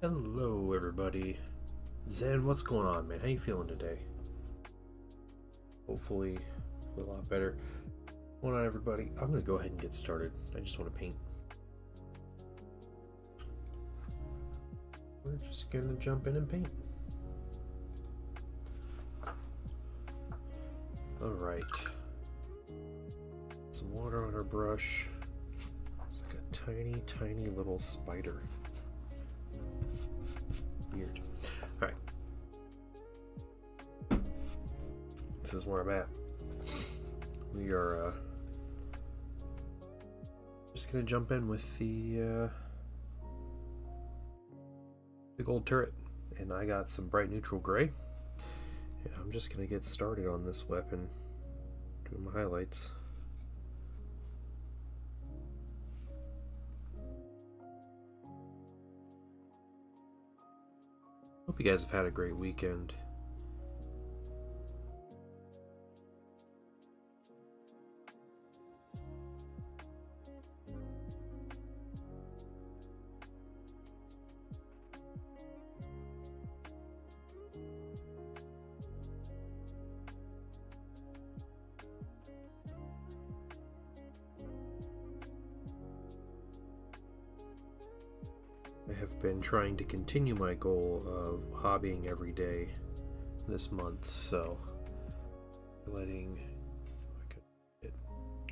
Hello, everybody. Zen, what's going on, man? How you feeling today? Hopefully, feel a lot better. What's going on, everybody? I'm gonna go ahead and get started. I just want to paint. We're just gonna jump in and paint. All right. Some water on our brush. It's like a tiny, tiny little spider. Weird. Alright. This is where I'm at. We are just gonna jump in with the big old turret. And I got some bright neutral gray. And I'm just gonna get started on this weapon. Doing my highlights. Hope you guys have had a great weekend. I have been trying to continue my goal of hobbying every day this month, so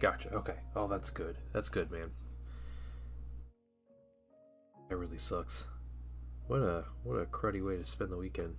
gotcha. Okay. Oh, that's good. That's good, man. That really sucks. What a cruddy way to spend the weekend.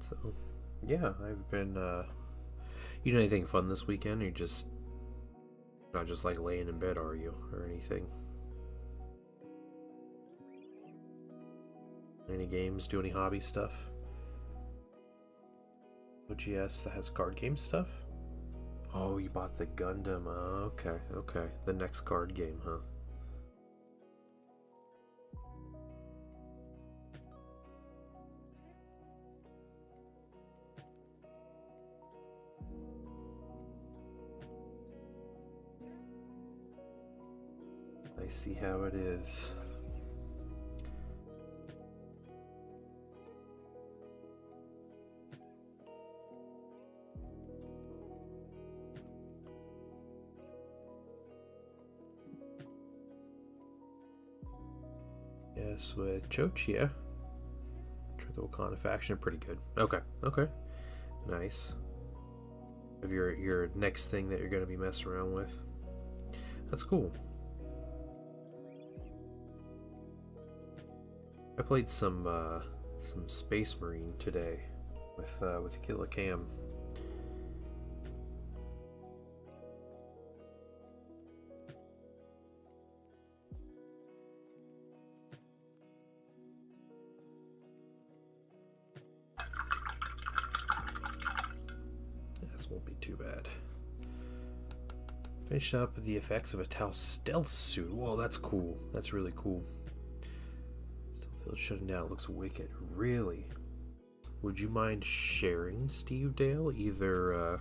So, yeah, I've been, you do anything fun this weekend? Or you just, not just like laying in bed, are you? Or anything? Any games? Do any hobby stuff? OGS that has card game stuff? Oh, you bought the Gundam. Okay, okay. The next card game, huh? I see how it is. Yes, with Choch, yeah. The Wakanda faction are pretty good. Okay, okay. Nice. Of your next thing that you're going to be messing around with. That's cool. I played some Space Marine today with Killa Cam. This won't be too bad. Finished up the effects of a Tau stealth suit. Whoa, that's cool. That's really cool. Shutting down looks wicked. Really? Would you mind sharing, Steve Dale? Either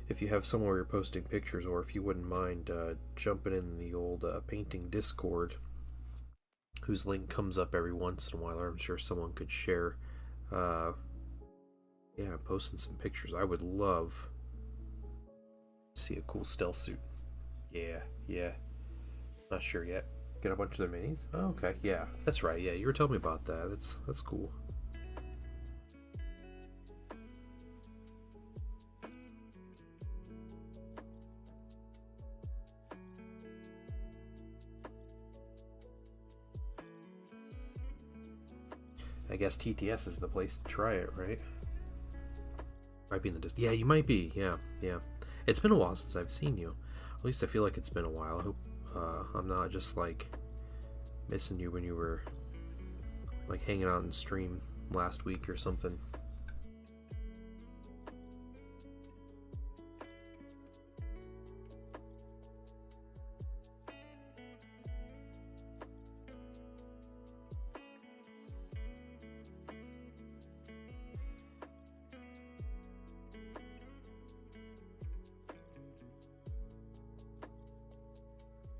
if you have somewhere you're posting pictures, or if you wouldn't mind jumping in the old painting Discord, whose link comes up every once in a while. I'm sure someone could share. Yeah, posting some pictures. I would love to see a cool stealth suit. Yeah, yeah. Not sure yet. Get a bunch of their minis? Oh, okay, yeah, that's right. Yeah, you were telling me about that. That's cool. I guess TTS is the place to try it, right? Might be in the yeah, you might be. Yeah, yeah. It's been a while since I've seen you. At least I feel like it's been a while. I hope I'm not just like missing you when you were like hanging out in stream last week or something.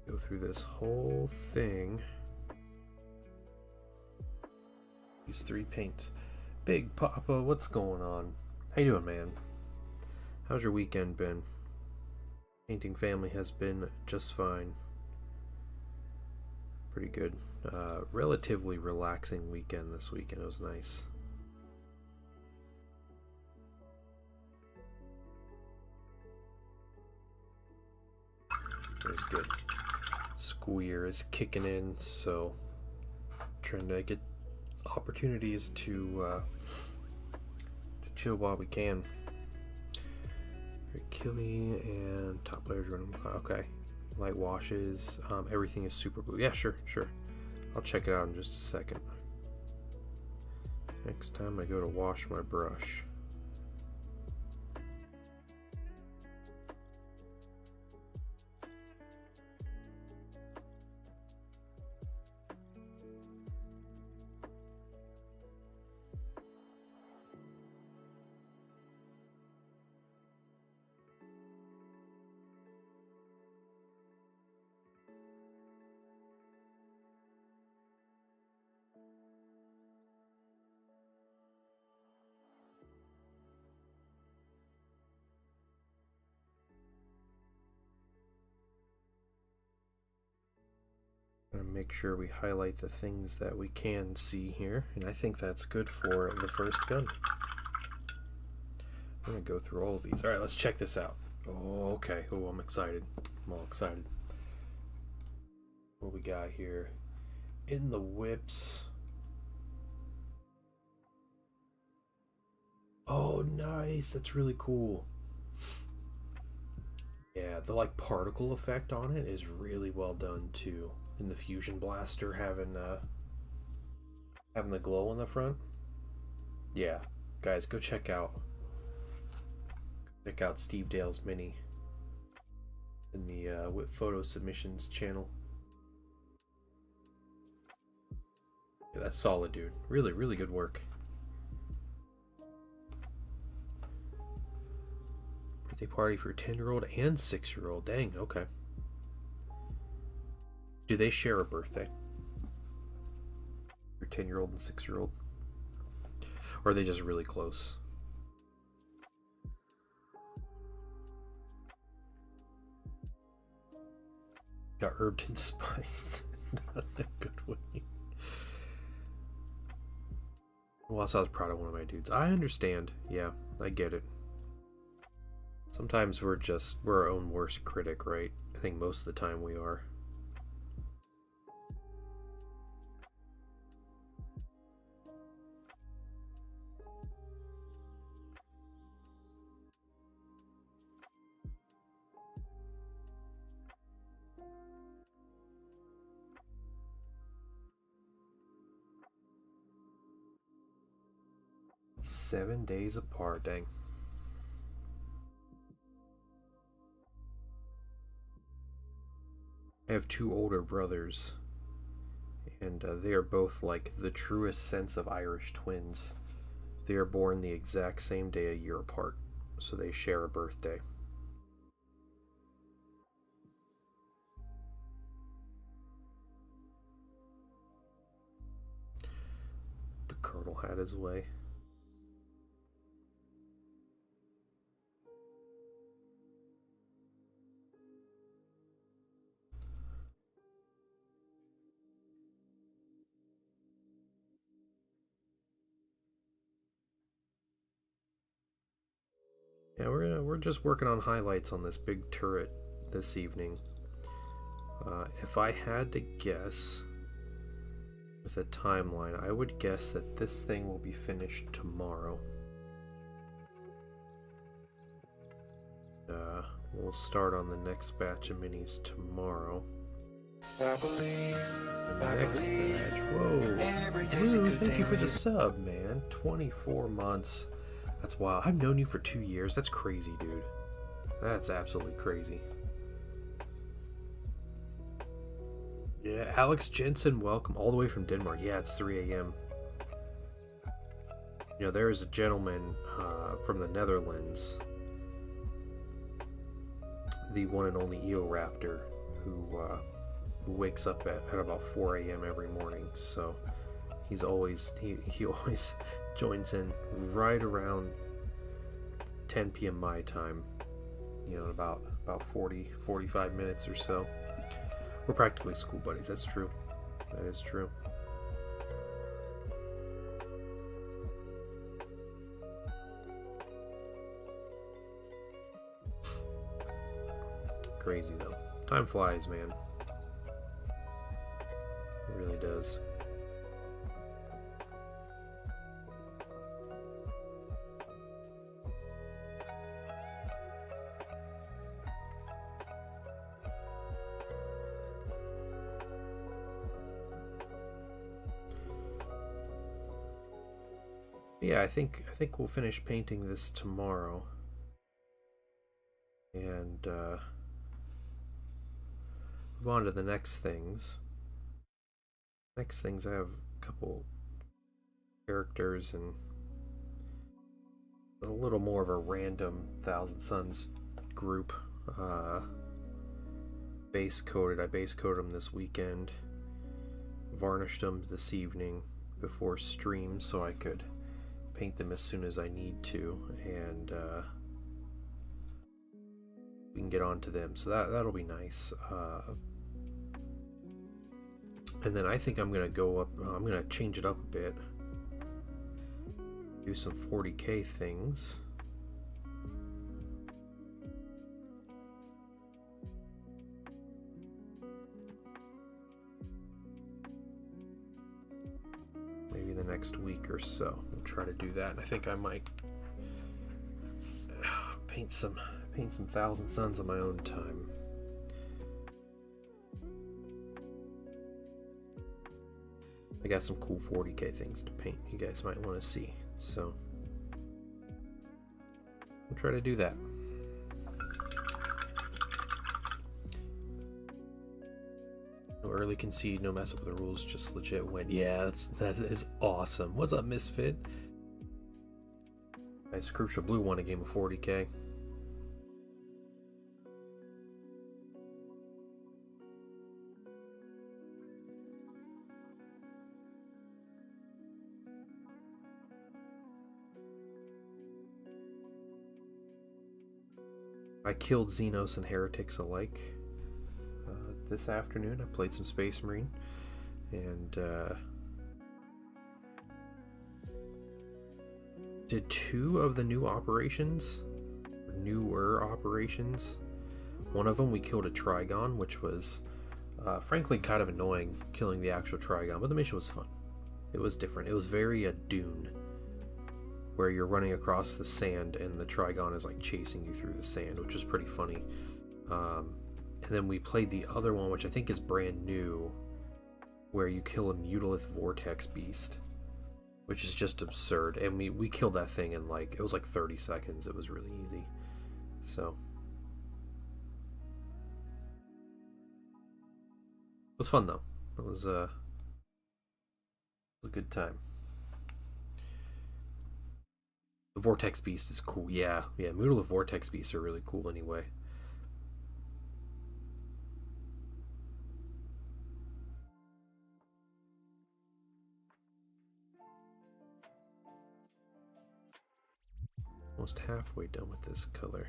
Go through this whole thing. These 3 paints. Big Papa, what's going on? How you doing, man? How's your weekend been? Painting family has been just fine. Pretty good. Relatively relaxing weekend this weekend. It was nice. It was good. School year is kicking in, so trying to get opportunities to chill while we can. Killy and top players running. Okay, light washes. Everything is super blue. Yeah, sure. I'll check it out in just a second. Next time I go to wash my brush. Make sure we highlight the things that we can see here, and I think that's good for the first gun. I'm gonna go through all of these. All right, let's check this out. Oh, okay. Oh, I'm excited. I'm all excited. What we got here? In the whips. Oh, nice. That's really cool. Yeah, the like particle effect on it is really well done too. In the Fusion Blaster having the glow on the front. Yeah, guys, go check out Steve Dale's Mini in the Whip Photo Submissions channel. Yeah, that's solid, dude. Really, really good work. Birthday party for 10-year-old and 6-year-old. Dang, okay. Do they share a birthday? Your 10-year-old and 6-year-old? Or are they just really close? Got herbed and spiced. Not in a good way. Well, I was proud of one of my dudes. I understand. Yeah, I get it. Sometimes we're our own worst critic, right? I think most of the time we are. Seven days apart, dang. I have 2 older brothers, and they are both like the truest sense of Irish twins. They are born the exact same day a year apart, so they share a birthday. The Colonel had his way. Yeah, we're just working on highlights on this big turret this evening. If I had to guess with a timeline, I would guess that this thing will be finished tomorrow. We'll start on the next batch of minis tomorrow. The next batch. Whoa. Blue, thank you for the sub, man. 24 months. That's wild. I've known you for 2 years. That's crazy, dude. That's absolutely crazy. Yeah, Alex Jensen, welcome all the way from Denmark. Yeah, it's 3 a.m. You know, there is a gentleman from the Netherlands, the one and only Eoraptor, who wakes up at about 4 a.m. every morning. So he always joins in right around 10 p.m. my time. You know, about 45 minutes or so. We're practically school buddies. That's true. That is true. Crazy though. Time flies, man. It really does. Yeah, I think we'll finish painting this tomorrow. And move on to the next things. Next things, I have a couple characters and a little more of a random Thousand Suns group. Base coated. I base coated them this weekend. Varnished them this evening before stream so I could paint them as soon as I need to, and we can get on to them. So that'll be nice. And then I think I'm gonna go up. I'm gonna change it up a bit. Do some 40K things. Maybe the next week or so. We'll try to do that. And I think I might paint some Thousand Suns on my own time. I got some cool 40K things to paint you guys might want to see, so we'll try to do that. No early concede, no mess up with the rules, just legit win. Yeah, that is awesome. What's up, Misfit? Nice. Crucial Blue won a game of 40K. I killed Xenos and Heretics alike this afternoon. I played some Space Marine and did 2 of the newer operations. One of them we killed a Trigon, which was frankly kind of annoying, killing the actual Trigon, but the mission was fun. It was different. It was very Dune, where you're running across the sand and the Trigon is like chasing you through the sand, which is pretty funny. And then we played the other one, which I think is brand new, where you kill a Mutalith Vortex Beast, which is just absurd. And we killed that thing in it was like 30 seconds. It was really easy. So it was fun though. It was a good time. The Vortex Beast is cool. Yeah, Mutalith Vortex Beasts are really cool anyway. Almost halfway done with this color.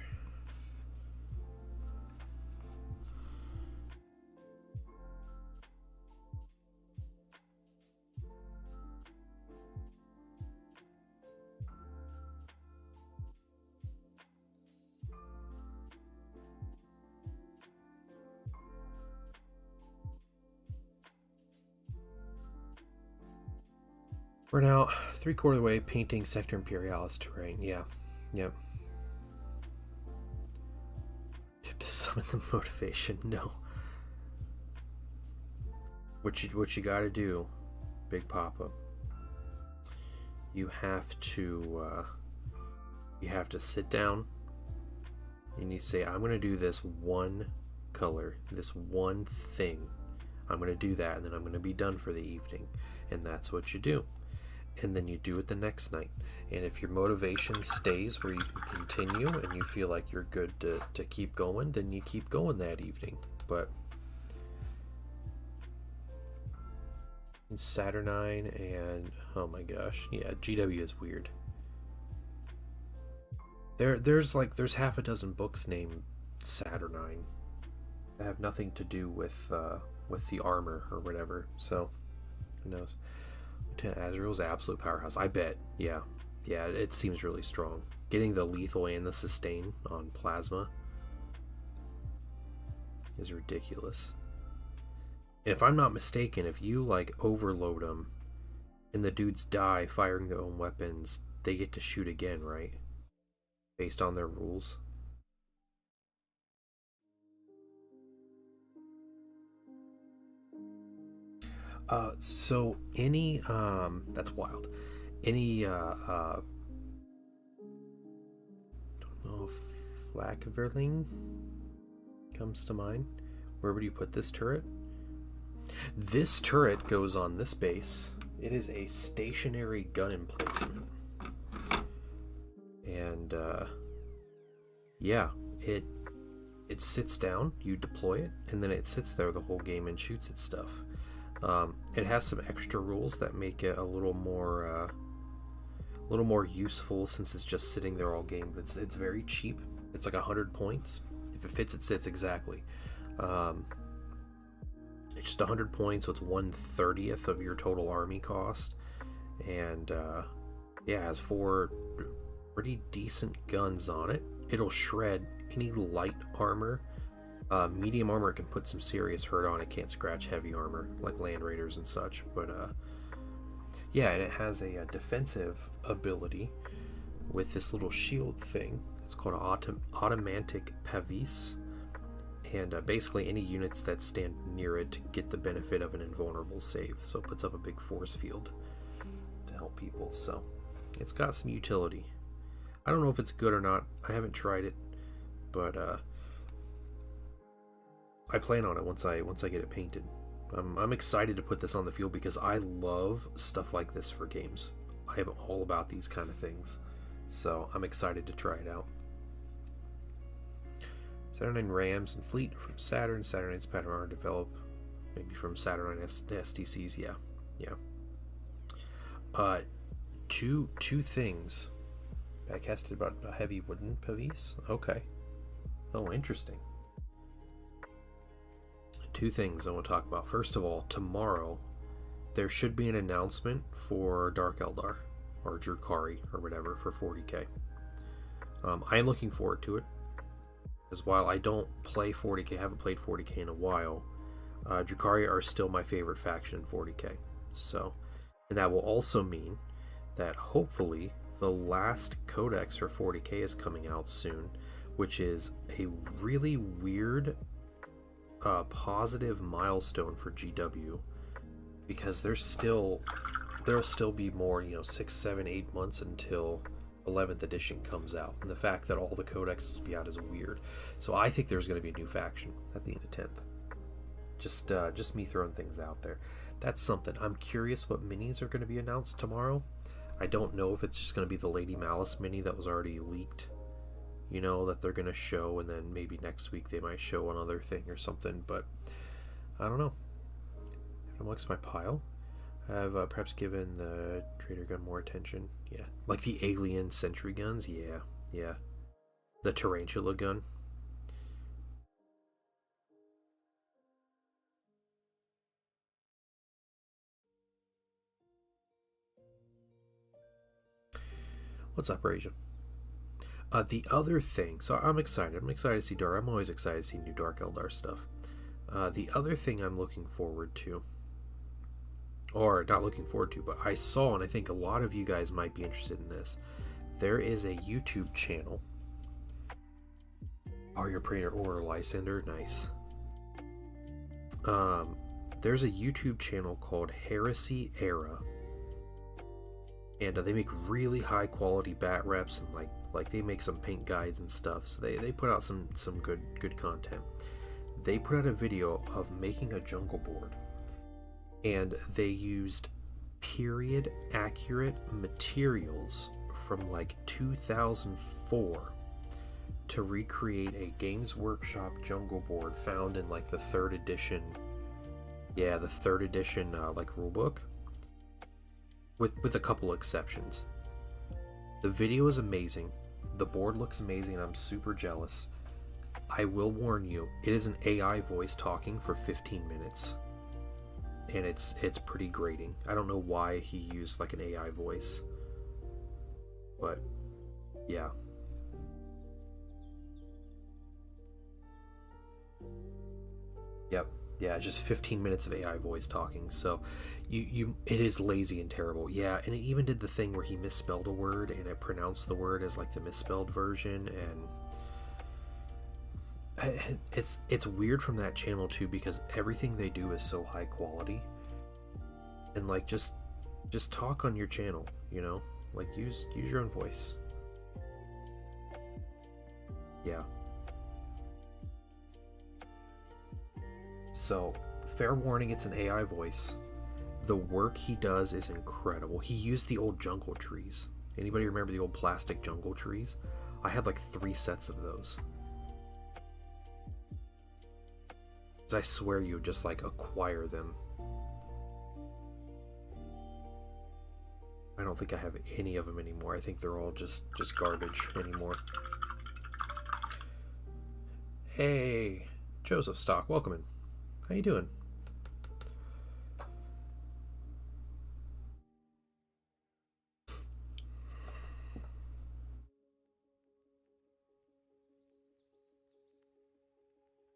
We're now 3/4 of the way painting Sector Imperialis terrain. Yeah. Yep. summon the motivation. No. What you gotta do, Big Papa, you have to sit down and you say, I'm gonna do this one color, this one thing. I'm gonna do that, and then I'm gonna be done for the evening. And that's what you do. And then you do it the next night. And if your motivation stays where you can continue and you feel like you're good to keep going, then you keep going that evening. But Saturnine and, oh my gosh, yeah, GW is weird. There's half a dozen books named Saturnine that have nothing to do with the armor or whatever. So who knows? Lieutenant Azrael's absolute powerhouse. I bet. Yeah, it seems really strong. Getting the lethal and the sustain on plasma is ridiculous. And if I'm not mistaken, if you like overload them and the dudes die firing their own weapons, they get to shoot again, right? Based on their rules. So any that's wild. Any don't know if Flakverling comes to mind. Where would you put this turret? This turret goes on this base. It is a stationary gun emplacement. And yeah, it sits down, you deploy it, and then it sits there the whole game and shoots at stuff. It has some extra rules that make it a little more useful since it's just sitting there all game. But it's very cheap. It's like 100 points. If it fits, it sits exactly. It's just 100 points, so it's 1/30th of your total army cost. And yeah, it has 4 pretty decent guns on it. It'll shred any light armor. Medium armor can put some serious hurt on. It can't scratch heavy armor like Land Raiders and such. But yeah, and it has a defensive ability with this little shield thing. It's called Automatic Pavis. And basically any units that stand near it get the benefit of an invulnerable save. So it puts up a big force field to help people. So it's got some utility. I don't know if it's good or not. I haven't tried it. But I plan on it once I get it painted. I'm excited to put this on the field because I love stuff like this for games. I am all about these kind of things. So I'm excited to try it out. Saturnine Rams and Fleet from Saturn. Saturnine's pattern are developed maybe from Saturnine STCs. Yeah. Two things. Backcasted about a heavy wooden Pavis. Okay. Oh, interesting. 2 things I want to talk about. First of all, tomorrow there should be an announcement for Dark Eldar or Drukhari or whatever for 40k. I am looking forward to it. Because while I don't play 40k, haven't played 40k in a while, Drukhari are still my favorite faction in 40k. So, and that will also mean that hopefully the last codex for 40k is coming out soon, which is a really weird positive milestone for GW, because there'll still be more, 6, 7, 8 months until 11th edition comes out, and the fact that all the codexes will be out is weird. So I think there's going to be a new faction at the end of 10th. Just me throwing things out there. That's something. I'm curious what minis are going to be announced tomorrow. I don't know if it's just going to be the Lady Malice mini that was already leaked, that they're going to show, and then maybe next week they might show another thing or something, but I don't know. Amongst my pile, I've perhaps given the Trader gun more attention. Yeah, like the alien sentry guns. Yeah. The Tarantula gun. What's up, Raja? The other thing, so I'm excited. I'm excited to see Dark. I'm always excited to see new Dark Eldar stuff. The other thing I'm looking forward to, or not looking forward to, but I saw, and I think a lot of you guys might be interested in this. There is a YouTube channel Oh, you're Praetor or Lysander? Nice. There's a YouTube channel called Heresy Era, and they make really high quality bat reps, and like they make some paint guides and stuff. So they put out some good content. They put out a video of making a jungle board, and they used period accurate materials from like 2004 to recreate a Games Workshop jungle board found in like the third edition like rulebook, with a couple exceptions. The video is amazing, the board looks amazing, and I'm super jealous. I will warn you, it is an AI voice talking for 15 minutes, and it's pretty grating. I don't know why he used like an AI voice, but yeah. Yep. Yeah, just 15 minutes of AI voice talking. So it is lazy and terrible. Yeah, and it even did the thing where he misspelled a word and it pronounced the word as like the misspelled version, and it's weird from that channel too, because everything they do is so high quality. And like just talk on your channel, you know? Like use your own voice. Yeah. So, fair warning, it's an AI voice. The work he does is incredible. He used the old jungle trees. Anybody remember the old plastic jungle trees? I had like 3 sets of those. I swear you would just like acquire them. I don't think I have any of them anymore. I think they're all just garbage anymore. Hey, Joseph Stock, welcome in. How you doing?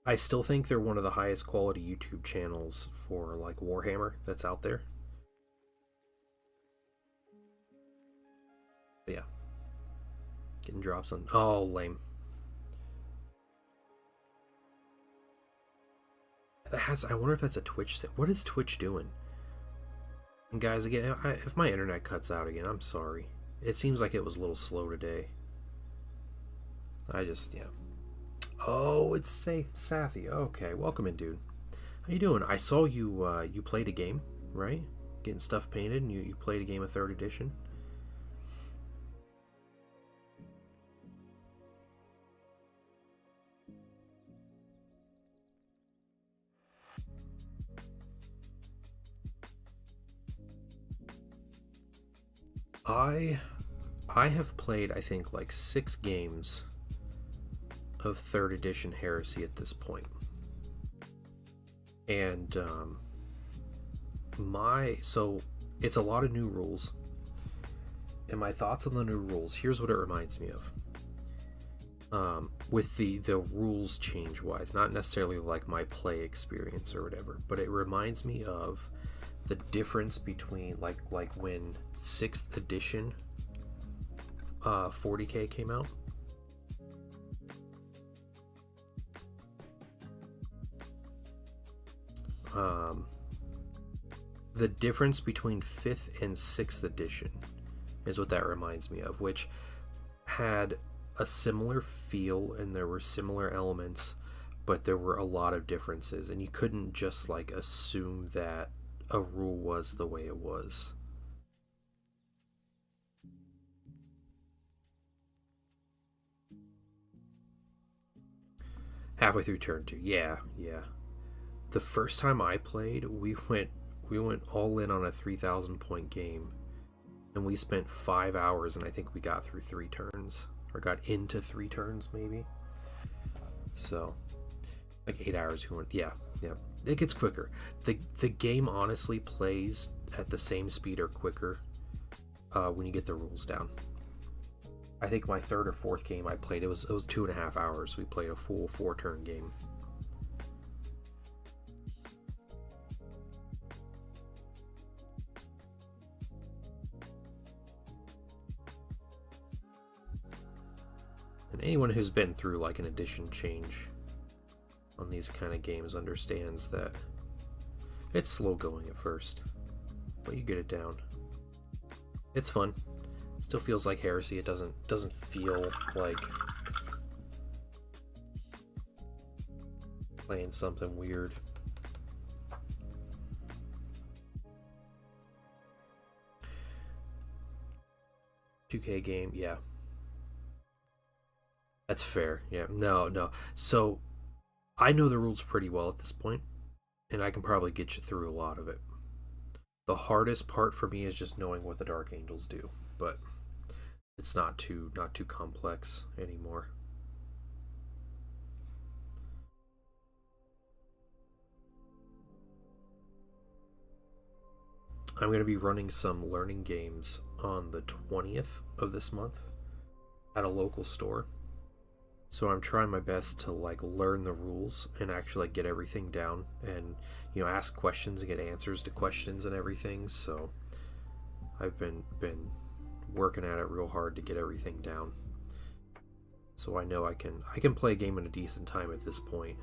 I still think they're one of the highest quality YouTube channels for like Warhammer that's out there. But yeah. Getting drops on... Oh, lame. I wonder if that's a Twitch... What is Twitch doing? And guys, again, if my internet cuts out again, I'm sorry. It seems like it was a little slow today. Yeah. Oh, it's Safi. Okay, welcome in, dude. How you doing? I saw you, you played a game, right? Getting stuff painted, and you played a game of 3rd edition. I have played, I think, like 6 games of 3rd edition Heresy at this point. And so it's a lot of new rules. And my thoughts on the new rules, here's what it reminds me of. With the rules change wise, not necessarily like my play experience or whatever, but it reminds me of the difference between like when 6th edition 40k came out. The difference between 5th and 6th edition is what that reminds me of, which had a similar feel and there were similar elements, but there were a lot of differences, and you couldn't just like assume that a rule was the way it was. Halfway through turn 2, yeah. The first time I played, we went all in on a 3,000 point game, and we spent 5 hours, and I think we got through 3 turns, or got into 3 turns maybe. So like 8 hours. Yeah. It gets quicker. The game honestly plays at the same speed or quicker when you get the rules down. I think my 3rd or 4th game I played, it was 2.5 hours. We played a full 4-turn game. And anyone who's been through like an edition change on these kind of games understands that it's slow going at first, but you get it down. It's fun. Still feels like Heresy. It doesn't feel like playing something weird. $2K game, yeah. That's fair. Yeah. No. So I know the rules pretty well at this point, and I can probably get you through a lot of it. The hardest part for me is just knowing what the Dark Angels do, but it's not too complex anymore. I'm going to be running some learning games on the 20th of this month at a local store. So I'm trying my best to like learn the rules and actually like get everything down and ask questions and get answers to questions and everything. So I've been working at it real hard to get everything down. So I know I can play a game in a decent time at this point.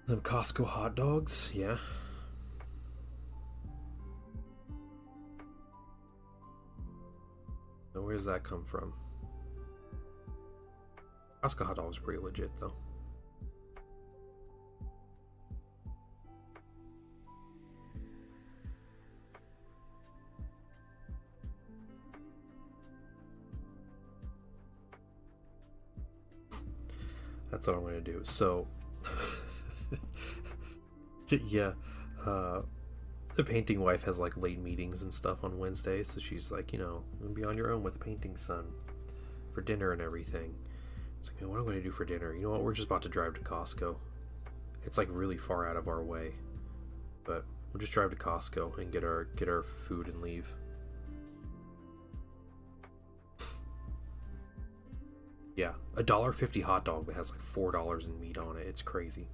Them Costco hot dogs, yeah. Now, where does that come from? Costco hot dogs are pretty legit, though. That's what I'm going to do. So, yeah, the painting wife has like late meetings and stuff on Wednesday, so she's like, you'll be on your own with the painting son for dinner and everything. It's like, what am I going to do for dinner? You know what? We're just about to drive to Costco. It's like really far out of our way, but we'll just drive to Costco and get our food and leave. Yeah, $1.50 hot dog that has like $4 in meat on it. It's crazy.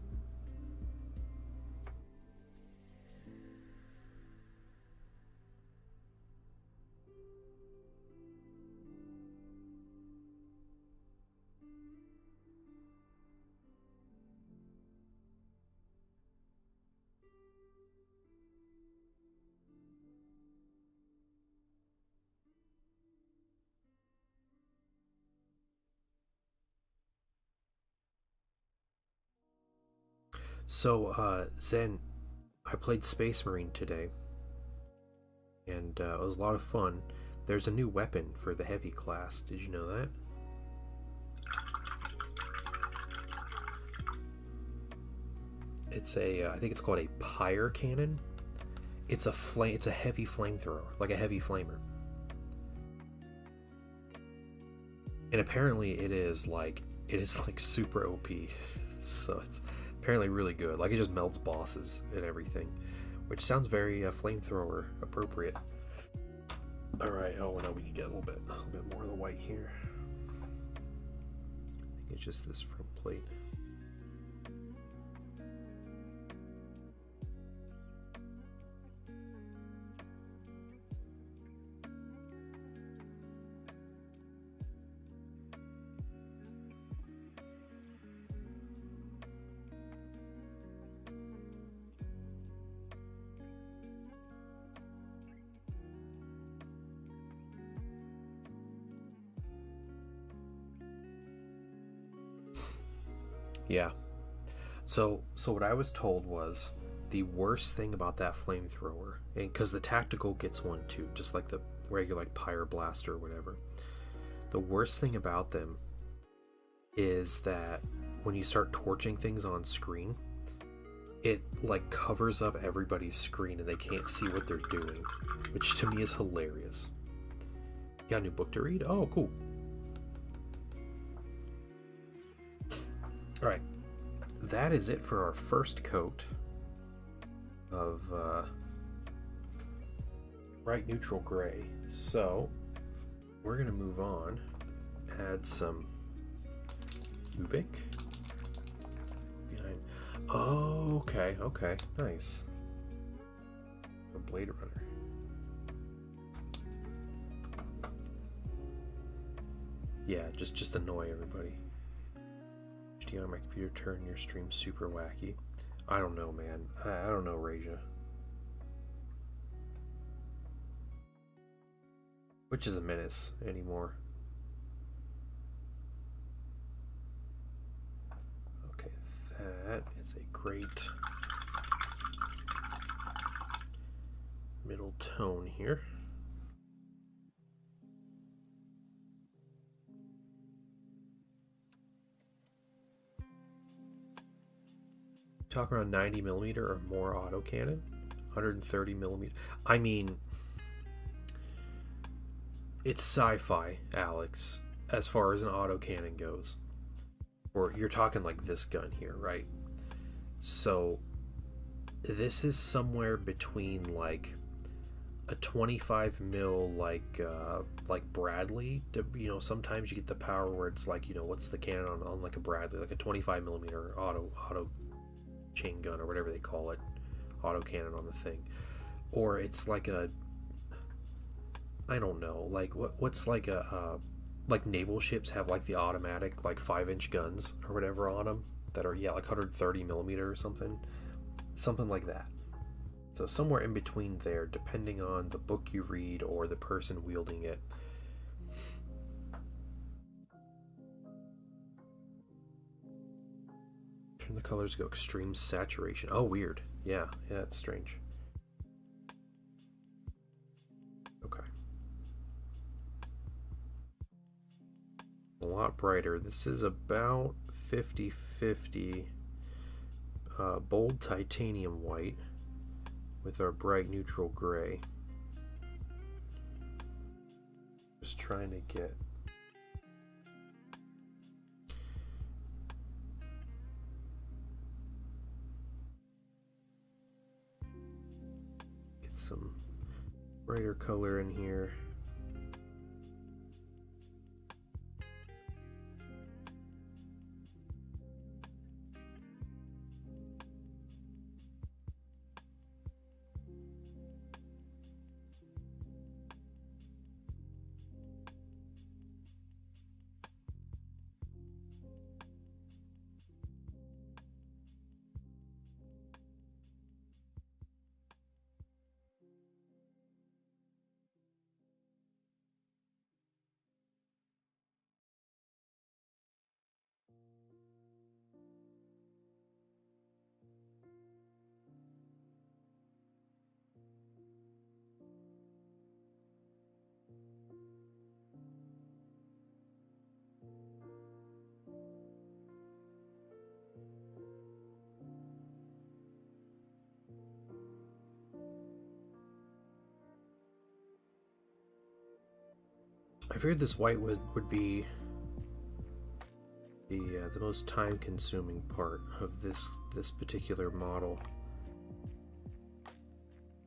So, Zen, I played Space Marine today, and it was a lot of fun. There's a new weapon for the heavy class. Did you know that? It's I think it's called a Pyre Cannon. It's a heavy flamethrower, like a heavy flamer. And apparently it is like super OP. So it's apparently really good. Like it just melts bosses and everything, which sounds very flamethrower appropriate. All right. Oh no, we can get a little bit more of the white here. I think it's just this front plate. Yeah. So what I was told was the worst thing about that flamethrower, and because the tactical gets one too, just like the regular like Pyre Blaster or whatever. The worst thing about them is that when you start torching things on screen, it like covers up everybody's screen and they can't see what they're doing, which to me is hilarious. You got a new book to read? Oh, cool. Alright, that is it for our first coat of bright neutral gray. So, we're going to move on, add some cubic behind. Oh, okay, okay, nice. A Blade Runner. Yeah, just annoy everybody. HDR on my computer, turn your stream super wacky. I don't know, man. I don't know, Raja. Which is a menace anymore. Okay, that is a great middle tone here. Talk around 90mm or more autocannon, 130mm. I mean, it's sci-fi, Alex, as far as an autocannon goes. Or you're talking like this gun here, right? So this is somewhere between like a 25mm like Bradley. You know, sometimes you get the power where it's like, you know, what's the cannon on like a Bradley, like a 25mm auto chain gun or whatever they call it, autocannon on the thing. Or it's like a, I don't know, like what's like a like naval ships have like the automatic like 5-inch guns or whatever on them that are, yeah, like 130mm or something like that. So somewhere in between there, depending on the book you read or the person wielding it. Turn the colors, go extreme saturation. Oh, weird. Yeah, it's strange. Okay. A lot brighter. This is about 50-50 bold titanium white with our bright neutral gray. Just trying to get some brighter color in here. I figured this white would be the most time-consuming part of this particular model.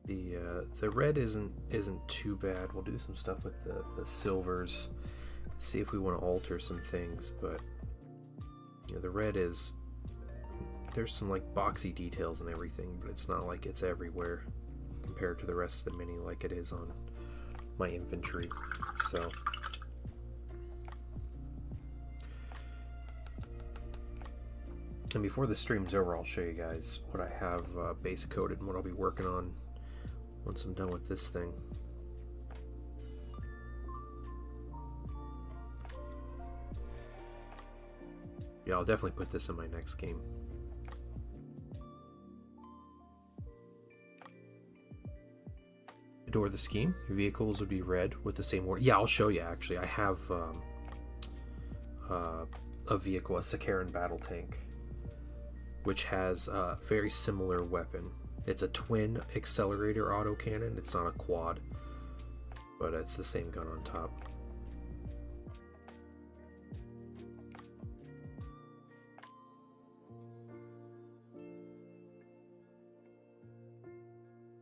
The red isn't too bad. We'll do some stuff with the silvers, see if we want to alter some things. But you know, the red is, there's some like boxy details and everything, but it's not like it's everywhere compared to the rest of the mini like it is on my infantry. So and before the stream's over, I'll show you guys what I have base coated and what I'll be working on once I'm done with this thing. Yeah, I'll definitely put this in my next game. Adore the scheme. Your vehicles would be red with the same word. Yeah, I'll show you actually. I have a vehicle, a Sakaran battle tank, which has a very similar weapon. It's a twin accelerator autocannon. It's not a quad, but it's the same gun on top.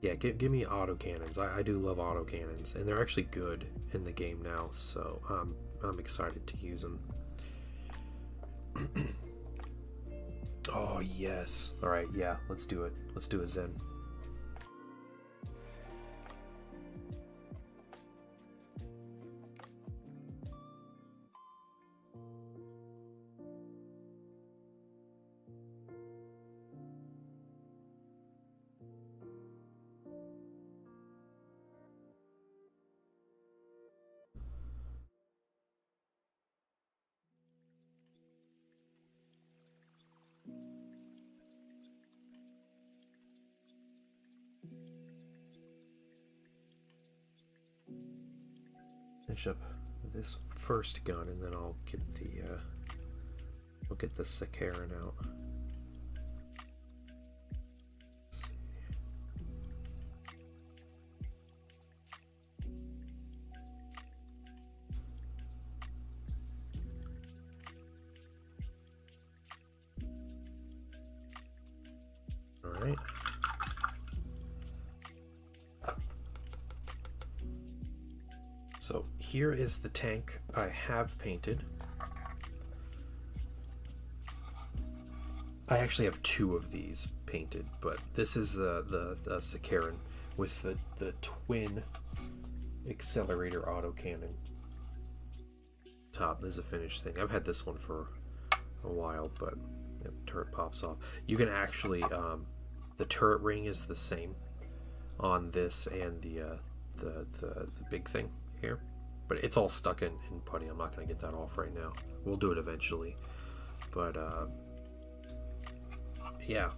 Yeah, give me autocannons. I do love autocannons, and they're actually good in the game now, so I'm excited to use them. yes. All right, yeah, let's do it. Let's do a Zen. Finish up this first gun, and then I'll get the Sakaran out. Let's see. All right. So here is the tank I have painted. I actually have two of these painted, but this is the Sakaran with the twin accelerator autocannon top. This is a finished thing. I've had this one for a while, but the turret pops off. You can actually the turret ring is the same on this and the big thing here, but it's all stuck in putty. I'm not going to get that off right now. We'll do it eventually, but yeah,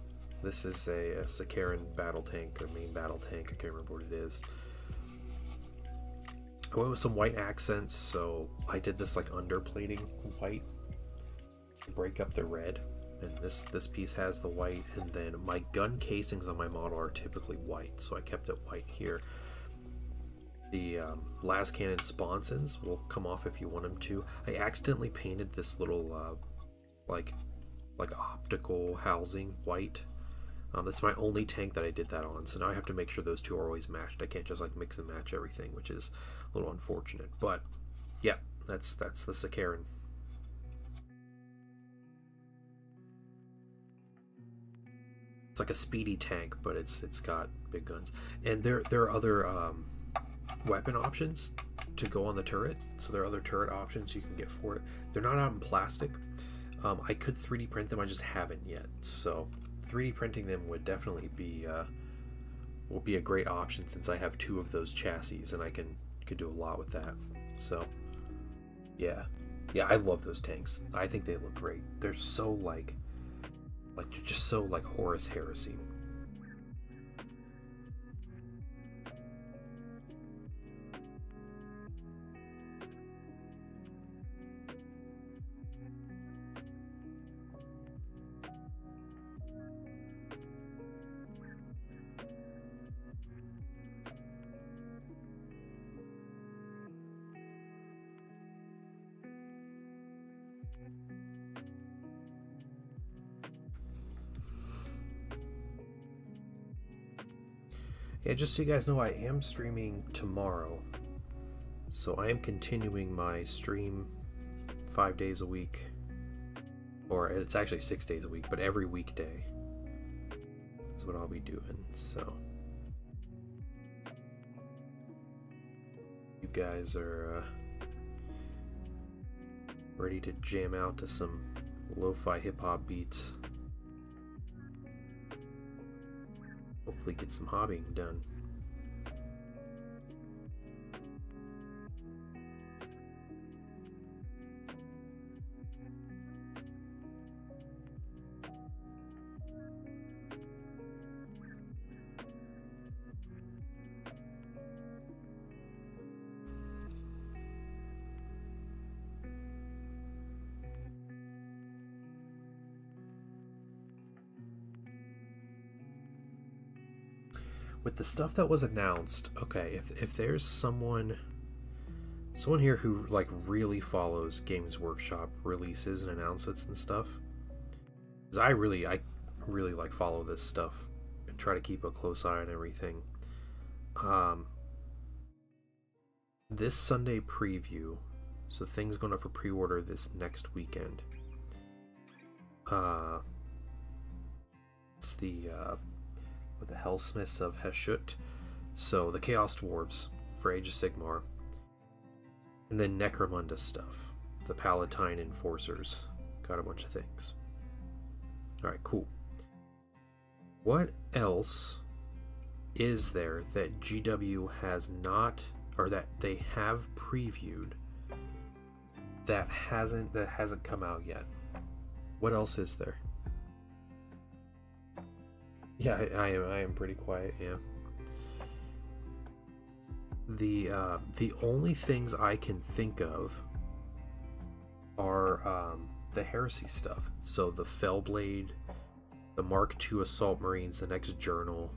this is a Sakaran battle tank, or main battle tank. I can't remember what it is. I went with some white accents, so I did this like underplating white to break up the red, and this piece has the white, and then my gun casings on my model are typically white, so I kept it white here. The lascannon sponsons will come off if you want them to. I accidentally painted this little like optical housing white. That's my only tank that I did that on, so now I have to make sure those two are always matched. I can't just like mix and match everything, which is a little unfortunate. But yeah, that's the Sakaran. It's like a speedy tank, but it's got big guns, and there are other weapon options to go on the turret. So there are other turret options you can get for it. They're not out in plastic. I could 3D print them, I just haven't yet. So 3D printing them would definitely be will be a great option, since I have two of those chassis and I could do a lot with that. So yeah, I love those tanks. I think they look great. They're so like they're just so like Horus Heresy. Yeah, just so you guys know, I am streaming tomorrow. So I am continuing my stream 5 days a week. Or it's actually 6 days a week, but every weekday is what I'll be doing. So you guys are ready to jam out to some lo-fi hip-hop beats. Hopefully get some hobbying done. With the stuff that was announced, okay, if there's someone here who like really follows Games Workshop releases and announcements and stuff, because I really like follow this stuff and try to keep a close eye on everything. This Sunday preview, so things going up for pre-order this next weekend. It's the with the Hellsmiths of Heshut. So the Chaos Dwarves for Age of Sigmar. And then Necromunda stuff. The Palatine Enforcers. Got a bunch of things. Alright, cool. What else is there that GW has not, or that they have previewed that hasn't come out yet? What else is there? Yeah, I am pretty quiet. Yeah. The only things I can think of are the Heresy stuff. So the Fellblade, the Mark II Assault Marines, the next journal.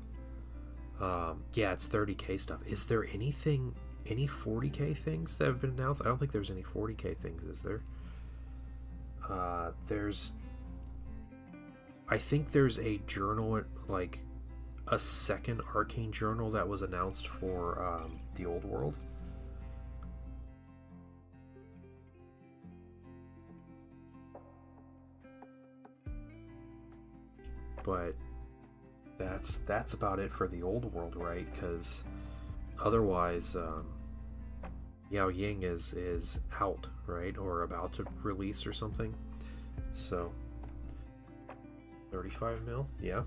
Yeah, it's 30k stuff. Is there any 40k things that have been announced? I don't think there's any 40k things, is there? I think there's a journal, like a second Arcane journal that was announced for the Old World. But that's about it for the Old World, right? Because otherwise, Yao Ying is out, right? Or about to release or something. So 35 mil, yeah.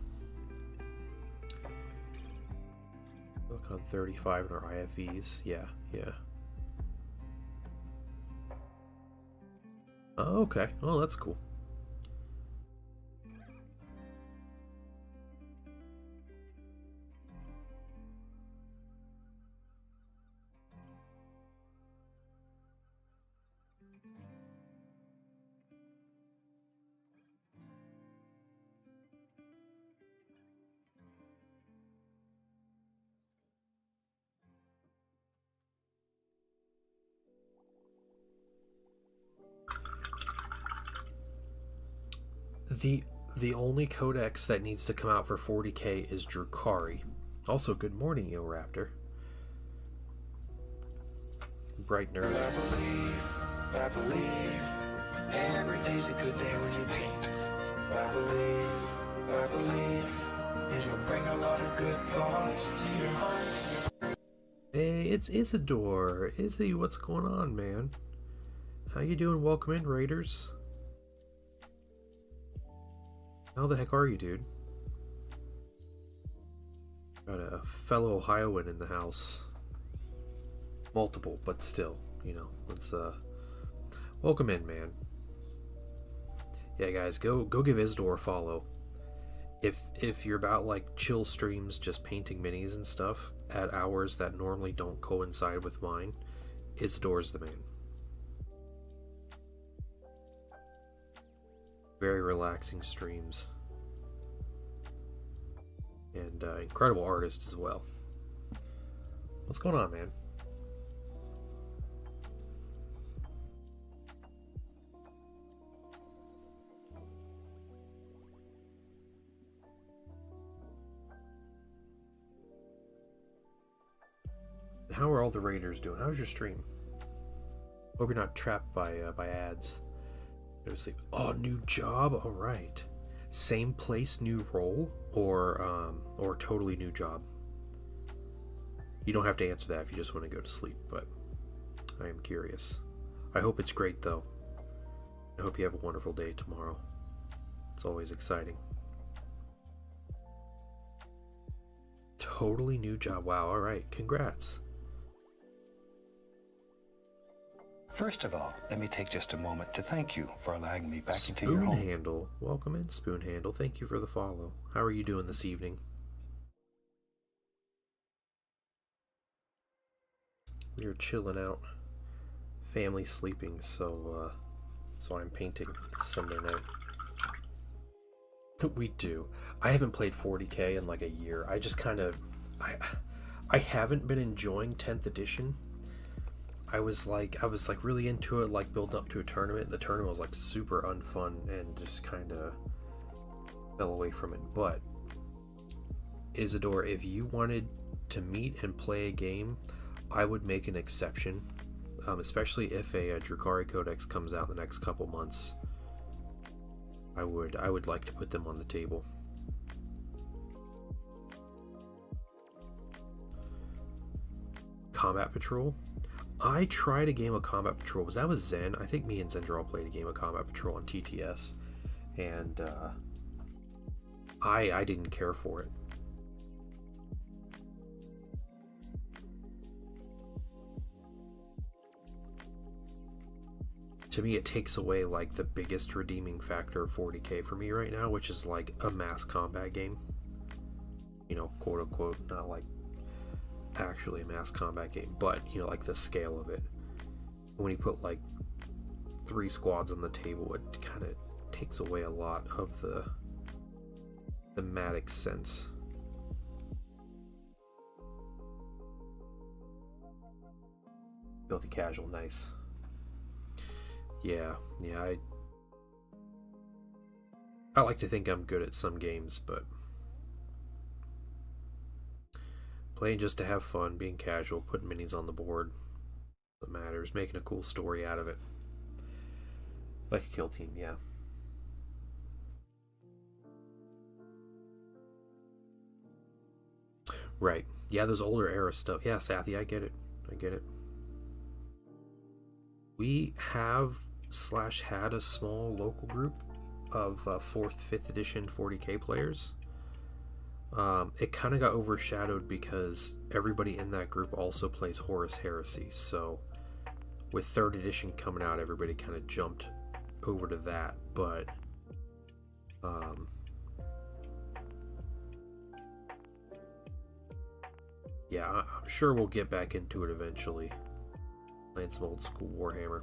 Look on 35 in our IFVs, yeah. Oh, okay. Oh, that's cool. The only codex that needs to come out for 40k is Drukhari. Also, good morning, Eoraptor. Bright nerd. I believe, every day's a good day when you paint. I believe, it'll bring a lot of good thoughts to your heart. Hey, it's Isidore. Izzy, what's going on, man? How you doing? Welcome in, Raiders. How the heck are you, dude? Got a fellow Ohioan in the house. Multiple, but still, you know, let's welcome in, man. Yeah, guys, go give Isidore a follow. If you're about like chill streams, just painting minis and stuff at hours that normally don't coincide with mine, Isidore's the man. Very relaxing streams. And incredible artist as well. What's going on, man? How are all the Raiders doing? How's your stream? Hope you're not trapped by ads. Go to sleep. Oh, new job. All right. Same place, new role, or totally new job. You don't have to answer that if you just want to go to sleep, but I am curious. I hope it's great though. I hope you have a wonderful day tomorrow. It's always exciting. Totally new job. Wow. All right. Congrats. First of all, let me take just a moment to thank you for allowing me back into your home. Spoonhandle. Welcome in, Spoonhandle. Thank you for the follow. How are you doing this evening? We are chilling out. Family sleeping, so I'm painting Sunday night. We do. I haven't played 40k in like a year. I just kind of... I haven't been enjoying 10th edition. I was like really into it, like building up to a tournament. The tournament was like super unfun and just kind of fell away from it. But Isidore, if you wanted to meet and play a game, I would make an exception, especially if a Drukhari Codex comes out in the next couple months. I would like to put them on the table. Combat Patrol. I tried a game of Combat Patrol because that was Zen. I think me and Zendra all played a game of Combat Patrol on TTS, and I didn't care for it. To me, it takes away like the biggest redeeming factor of 40K for me right now, which is like a mass combat game. You know, quote unquote, not like actually a mass combat game, but you know, like the scale of it. When you put like 3 squads on the table, it kind of takes away a lot of the thematic sense. Filthy Casual, nice. Yeah, I like to think I'm good at some games, but playing just to have fun, being casual, putting minis on the board, what matters, making a cool story out of it. Like a kill team, yeah. Right. Yeah, those older era stuff. Yeah, Sathy, I get it. We have / had a small local group of 4th, 5th edition 40K players. It kind of got overshadowed because everybody in that group also plays Horus Heresy, so with 3rd edition coming out, everybody kind of jumped over to that, but yeah, I'm sure we'll get back into it eventually, playing some old school Warhammer.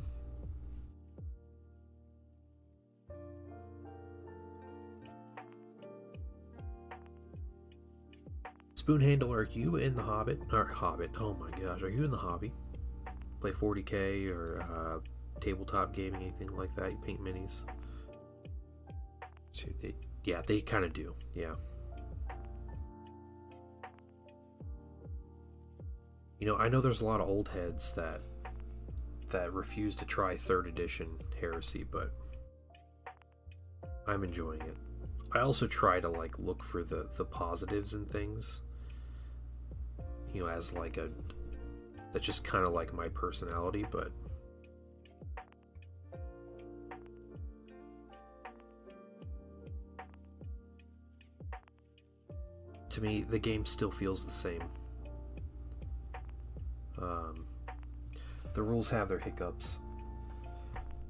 Spoonhandle, are you in the Hobbit? Oh my gosh, are you in the hobby? Play 40K or tabletop gaming, anything like that? You paint minis? So they kind of do, yeah. You know, I know there's a lot of old heads that refuse to try 3rd edition Heresy, but I'm enjoying it. I also try to like look for the positives in things. You know, as like that's just kind of like my personality, but to me, the game still feels the same. The rules have their hiccups,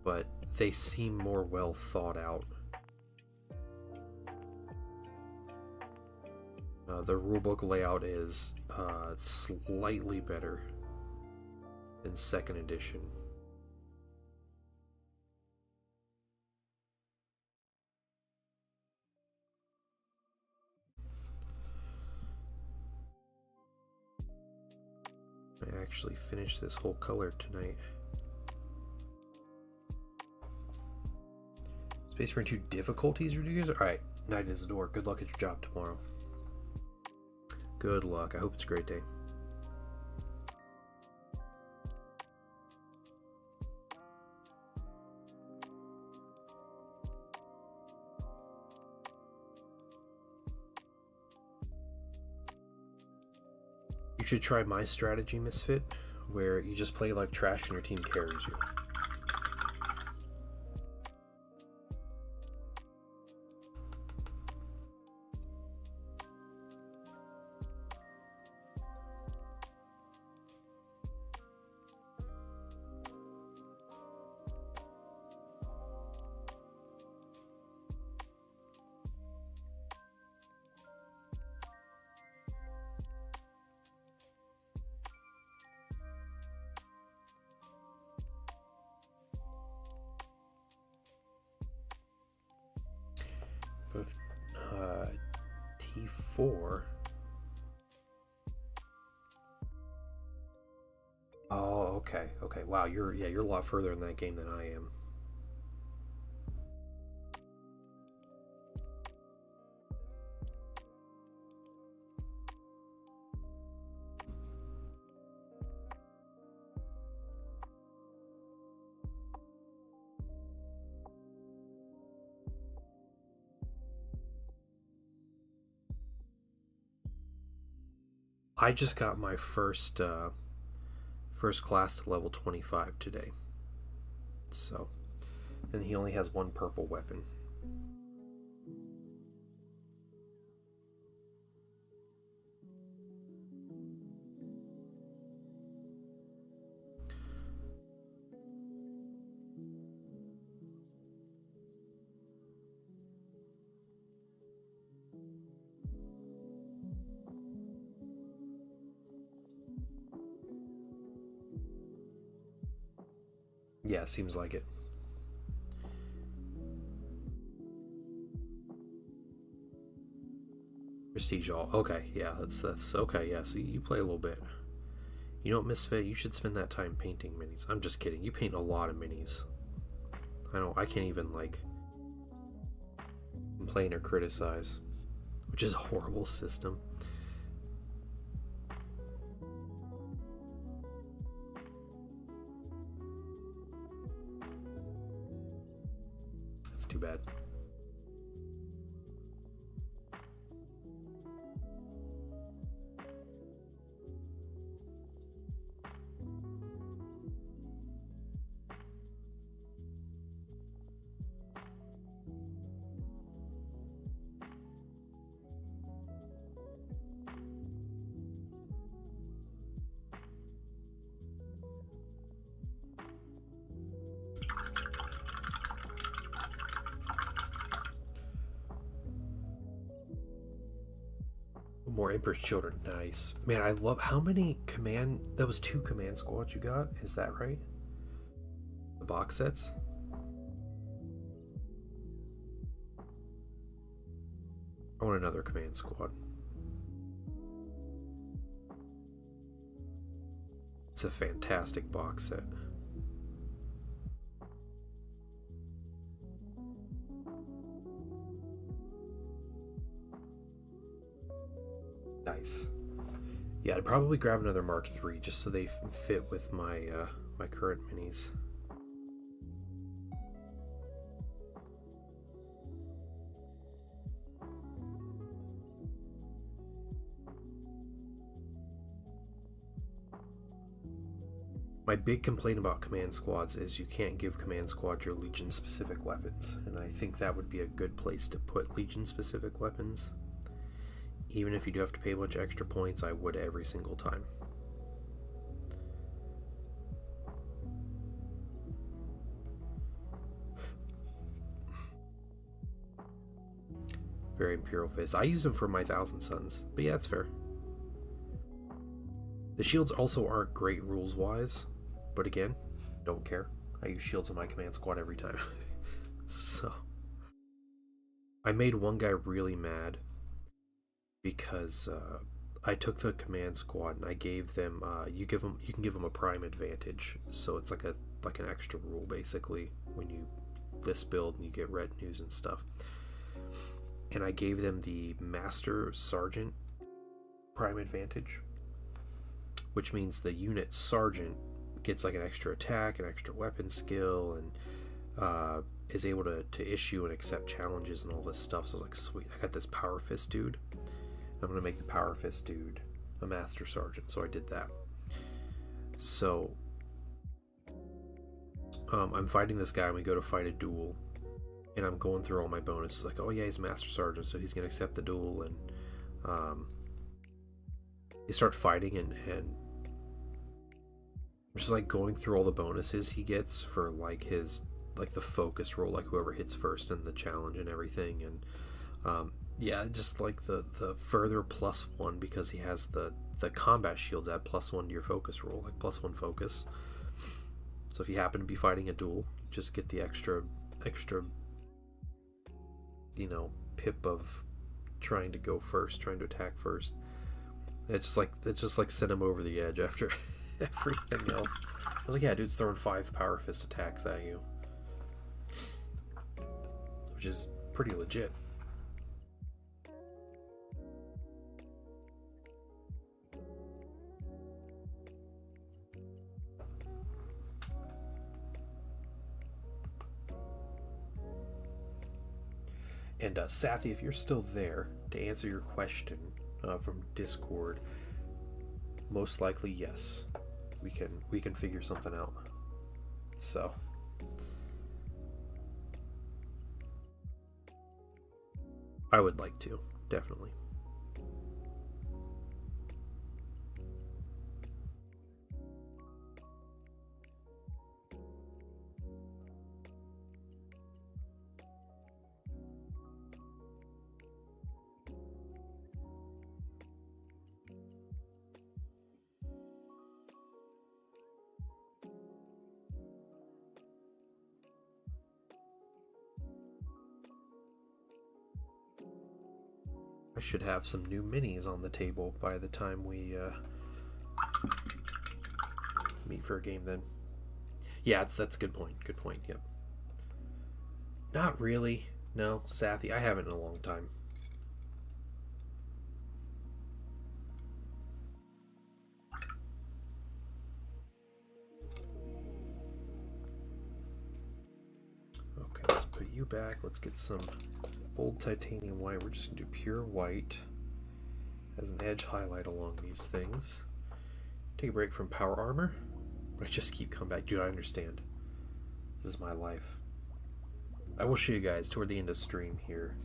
but they seem more well thought out. The rulebook layout is slightly better than 2nd edition. I actually finished this whole color tonight. Space Marine 2 difficulties reduced? Alright, Knight Isidore, good luck at your job tomorrow. Good luck. I hope it's a great day. You should try my strategy, Misfit, where you just play like trash and your team carries you. With T4. Oh, okay. Wow, you're a lot further in that game than I am. I just got my first first class to level 25 today. So, and he only has one purple weapon. Yeah, seems like it. Prestige all. Okay, yeah, that's okay. Yeah, so you play a little bit. You know what, Misfit? You should spend that time painting minis. I'm just kidding. You paint a lot of minis. I can't even like complain or criticize, which is a horrible system. That's too bad. More Emperor's Children. Nice. Man, I love how many command... That was 2 command squads you got? Is that right? The box sets? I want another command squad. It's a fantastic box set. Nice. Yeah, I'd probably grab another Mark III just so they fit with my my current minis. My big complaint about command squads is you can't give command squads your Legion specific weapons, and I think that would be a good place to put Legion specific weapons. Even if you do have to pay a bunch of extra points, I would every single time. Very Imperial Fizz. I used them for my Thousand Suns, but yeah, it's fair. The shields also aren't great rules-wise, but again, don't care. I use shields on my command squad every time. So, I made one guy really mad because I took the command squad and I gave them you can give them a prime advantage, so it's like an extra rule basically when you list build and you get retinues and stuff. And I gave them the Master Sergeant prime advantage, which means the unit sergeant gets like an extra attack, an extra weapon skill, and is able to issue and accept challenges and all this stuff. So I was like, sweet, I got this Power Fist dude. I'm going to make the Power Fist dude a Master Sergeant, so I did that. So, I'm fighting this guy, and we go to fight a duel, and I'm going through all my bonuses, like, oh yeah, he's Master Sergeant, so he's going to accept the duel, and you start fighting, and I'm just like going through all the bonuses he gets for like his, like the focus roll, like whoever hits first in the challenge and everything, and yeah, just like the further +1 because he has the combat shields add +1 to your focus roll, like +1 focus. So if you happen to be fighting a duel, just get the extra, you know, pip of trying to go first, trying to attack first. It's just like sent him over the edge after everything else. I was like, yeah, dude's throwing 5 Power Fist attacks at you, which is pretty legit. And Sathy, if you're still there, to answer your question from Discord, most likely yes. we can figure something out. So I would like to, definitely. I should have some new minis on the table by the time we meet for a game then. Yeah, that's a good point. Good point, yep. Not really. No, Sathy, I haven't in a long time. Okay, let's put you back. Let's get some old titanium white. We're just gonna do pure white as an edge highlight along these things. Take a break from power armor, but I just keep coming back. Dude, I understand. This is my life. I will show you guys toward the end of stream here.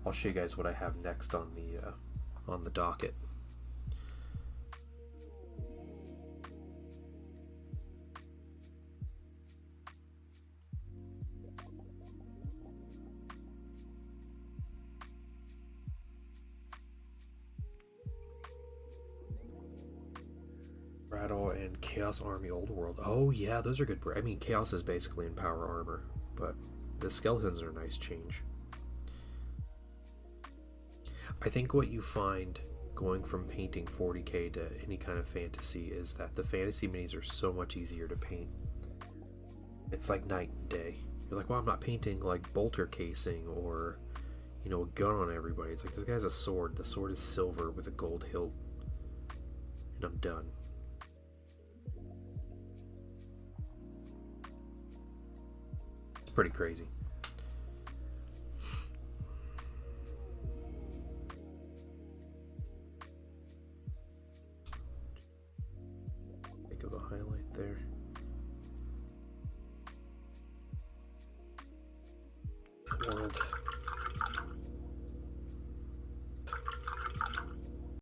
I'll show you guys what I have next on the docket. Rattle and Chaos Army Old World. Oh yeah, those are good. I mean, Chaos is basically in power armor, but the skeletons are a nice change. I think what you find going from painting 40k to any kind of fantasy is that the fantasy minis are so much easier to paint. It's like night and day. You're like, well, I'm not painting like bolter casing or, you know, a gun on everybody. It's like, this guy has a sword. The sword is silver with a gold hilt, and I'm done. It's pretty crazy. Think of a highlight there. World.